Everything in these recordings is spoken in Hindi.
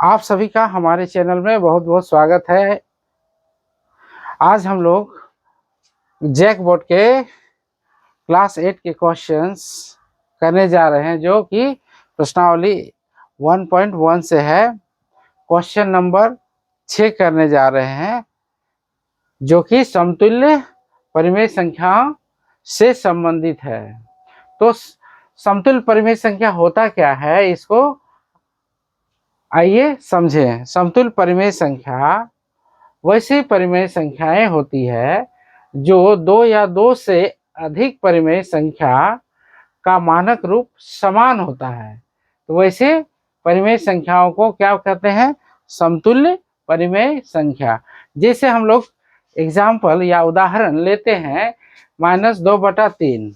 आप सभी का हमारे चैनल में बहुत बहुत स्वागत है। आज हम लोग जैक बोर्ड के क्लास 8 के क्वेश्चंस करने जा रहे हैं, जो कि प्रश्नावली 1.1 से है। क्वेश्चन नंबर 6 करने जा रहे हैं, जो कि समतुल्य परिमेय संख्याओं से संबंधित है। तो समतुल्य परिमेय संख्या होता क्या है, इसको आइए समझें। समतुल्य परिमेय संख्या वैसी परिमेय संख्याएं होती है जो दो या दो से अधिक परिमेय संख्या का मानक रूप समान होता है। तो वैसे परिमेय संख्याओं को क्या कहते हैं? समतुल्य परिमेय संख्या। जैसे हम लोग एग्जाम्पल या उदाहरण लेते हैं, -2/3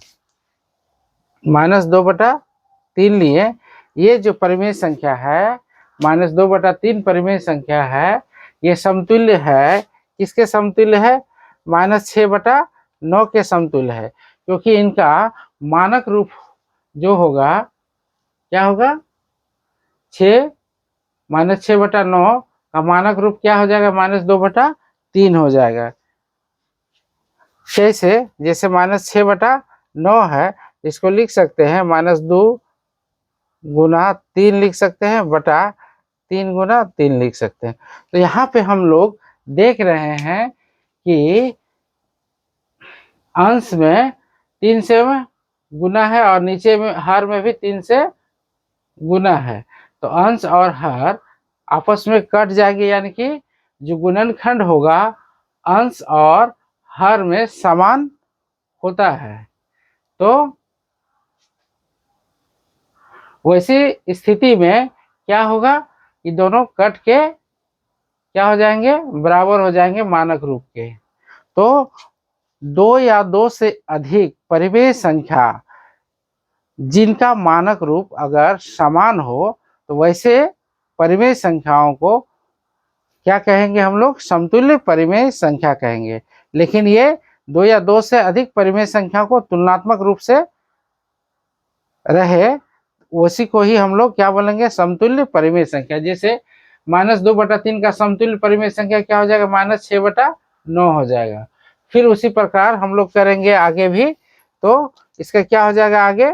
-2/3 लिए। ये जो परिमेय संख्या है, -2/3 परिमेय संख्या है, ये समतुल्य है। किसके समतुल्य है? -6/9 के समतुल्य है, क्योंकि इनका मानक रूप जो होगा, क्या होगा? 6 -6/9 का मानक रूप क्या हो जाएगा? -2/3 हो जाएगा। जैसे -6/9 है, इसको लिख सकते हैं -2 गुना 3 लिख सकते हैं, बटा 3 गुना 3 लिख सकते हैं। तो यहाँ पे हम लोग देख रहे हैं कि अंश में 3 से गुना है और नीचे में हर में भी 3 से गुना है। तो अंश और हर आपस में कट जाएगी, यानी कि जो गुणनखंड होगा अंश और हर में समान होता है। तो वैसी स्थिति में क्या होगा कि दोनों कट के क्या हो जाएंगे? बराबर हो जाएंगे मानक रूप के। तो दो या दो से अधिक परिमेय संख्या जिनका मानक रूप अगर समान हो, तो वैसे परिमेय संख्याओं को क्या कहेंगे हम लोग? समतुल्य परिमेय संख्या कहेंगे। लेकिन ये दो या दो से अधिक परिमेय संख्या को तुलनात्मक रूप से रहे, उसी को ही हम लोग क्या बोलेंगे? समतुल्य परिमेय संख्या। जैसे -2/3 का समतुल्य परिमेय संख्या क्या हो जाएगा? -6/9 हो जाएगा। फिर उसी प्रकार हम लोग करेंगे आगे भी, तो इसका क्या हो जाएगा आगे?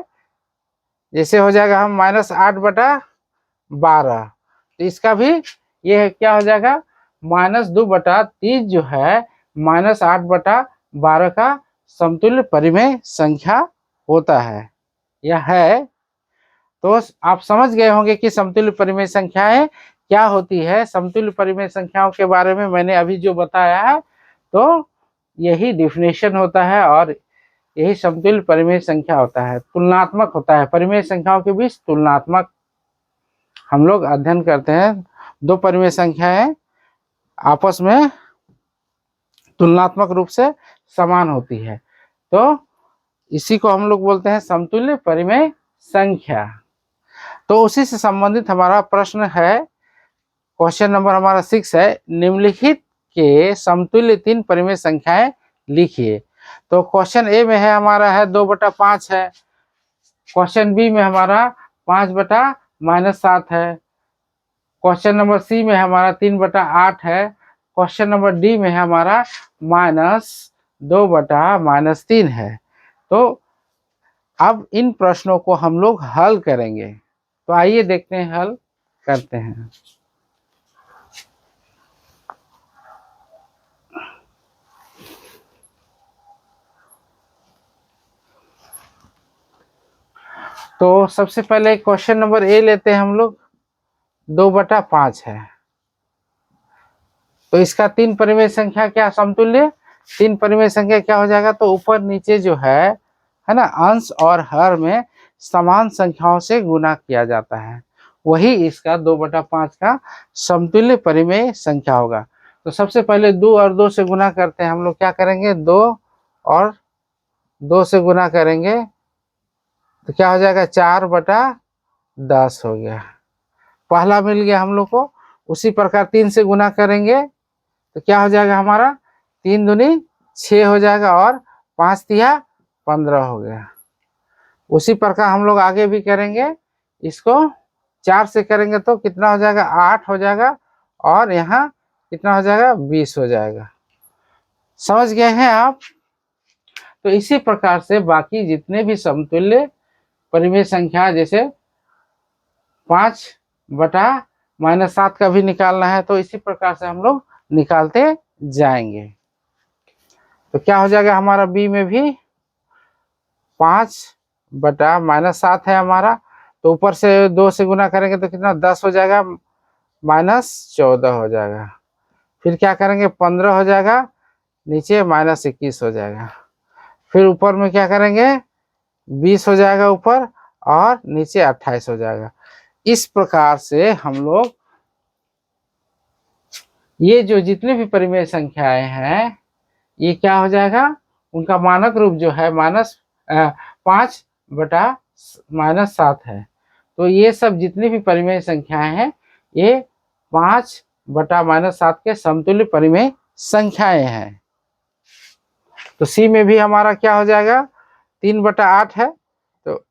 जैसे हो जाएगा हम -8/12, तो इसका भी ये क्या हो जाएगा? -2/3 जो है -8/12 का समतुल्य परिमेय संख्या होता है, यह है। तो आप समझ गए होंगे कि समतुल्य परिमेय संख्याएं क्या होती है। समतुल्य परिमेय संख्याओं के बारे में मैंने अभी जो बताया है, तो यही डिफिनेशन होता है और यही समतुल्य परिमेय संख्या होता है। तुलनात्मक होता है, परिमेय संख्याओं के बीच तुलनात्मक हम लोग अध्ययन करते हैं। दो परिमेय संख्याएं आपस में तुलनात्मक रूप से समान होती है, तो इसी को हम लोग बोलते हैं समतुल्य परिमेय संख्या। तो उसी से संबंधित हमारा प्रश्न है, क्वेश्चन नंबर हमारा 6 है, निम्नलिखित के समतुल्य 3 परिमेय संख्याएं लिखिए। तो क्वेश्चन ए में है हमारा है 2/5 है। क्वेश्चन बी में हमारा 5/-7 है। क्वेश्चन नंबर सी में हमारा 3/8 है। क्वेश्चन नंबर डी में हमारा -2/-3 है। तो अब इन प्रश्नों को हम लोग हल करेंगे। तो आइए देखते हैं, हल करते हैं। तो सबसे पहले क्वेश्चन नंबर ए लेते हैं हम लोग। 2/5 है, तो इसका 3 परिमेय संख्या क्या समतुल्य? 3 परिमेय संख्या क्या हो जाएगा? तो ऊपर नीचे जो है ना, अंश और हर में समान संख्याओं से गुना किया जाता है, वही इसका 2/5 का समतुल्य परिमेय संख्या होगा। तो सबसे पहले 2 और 2 से गुना करते हैं हम लोग। क्या करेंगे? 2 और 2 से गुना करेंगे, तो क्या हो जाएगा? 4/10 हो गया। पहला मिल गया हम लोग को। उसी प्रकार 3 से गुना करेंगे, तो क्या हो जाएगा हमारा? 3 दूनी 6 हो जाएगा और 5 तिया 15 हो गया। उसी प्रकार हम लोग आगे भी करेंगे, इसको 4 से करेंगे तो कितना हो जाएगा, 8 हो जाएगा, और यहाँ कितना हो जाएगा, 20 हो जाएगा। समझ गए हैं आप? तो इसी प्रकार से बाकी जितने भी समतुल्य परिमेय संख्या, जैसे 5/-7 का भी निकालना है, तो इसी प्रकार से हम लोग निकालते जाएंगे। तो क्या हो जाएगा हमारा बी में भी 5/-7 है हमारा, तो ऊपर से 2 से गुना करेंगे तो कितना 10 हो जाएगा, -14 हो जाएगा। फिर क्या करेंगे 15 हो जाएगा, नीचे -21 हो जाएगा। फिर ऊपर में क्या करेंगे 20 हो जाएगा ऊपर, और नीचे 28 हो जाएगा। इस प्रकार से हम लोग ये जो जितने भी परिमेय संख्याएं हैं, ये क्या हो जाएगा, उनका मानक रूप जो है 5/-7 है। तो ये सब जितनी भी परिमेय संख्याएं हैं, ये 5/-7 के समतुल्य परिमेय संख्याएं हैं। तो सी में भी हमारा क्या हो जाएगा, 3/8 है, तो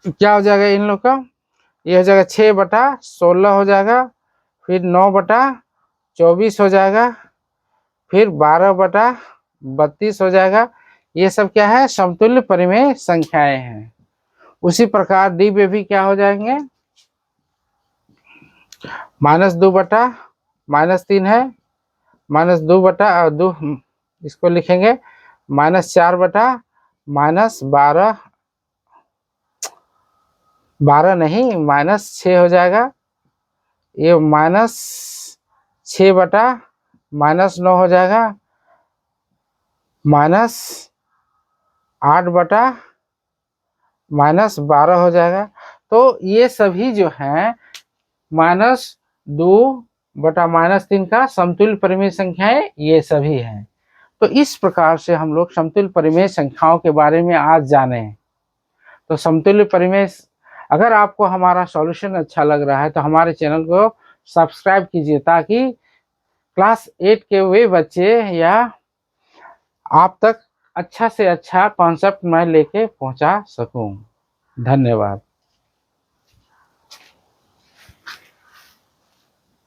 क्या हो जाएगा इन लोग का, ये हो जाएगा 6/16 हो जाएगा, फिर 9/24 हो जाएगा, फिर 12/32 हो जाएगा। ये सब क्या है, समतुल्य परिमेय संख्याएं हैं। उसी प्रकार डी में भी क्या हो जाएंगे, -2/-3 है, -2/2, इसको लिखेंगे -4/-12, 12 नहीं -6 हो जाएगा, ये -6/-9 हो जाएगा, -8/-12 हो जाएगा। तो ये सभी जो हैं -2/-3 का समतुल्य परिमेय संख्याएं ये सभी हैं। तो इस प्रकार से हम लोग समतुल्य परिमेय संख्याओं के बारे में आज जाने। तो समतुल्य परिमेय, अगर आपको हमारा सॉल्यूशन अच्छा लग रहा है तो हमारे चैनल को सब्सक्राइब कीजिए, ताकि क्लास 8 के वे बच्चे या आप तक अच्छा से अच्छा कॉन्सेप्ट मैं लेके पहुंचा सकूं। धन्यवाद।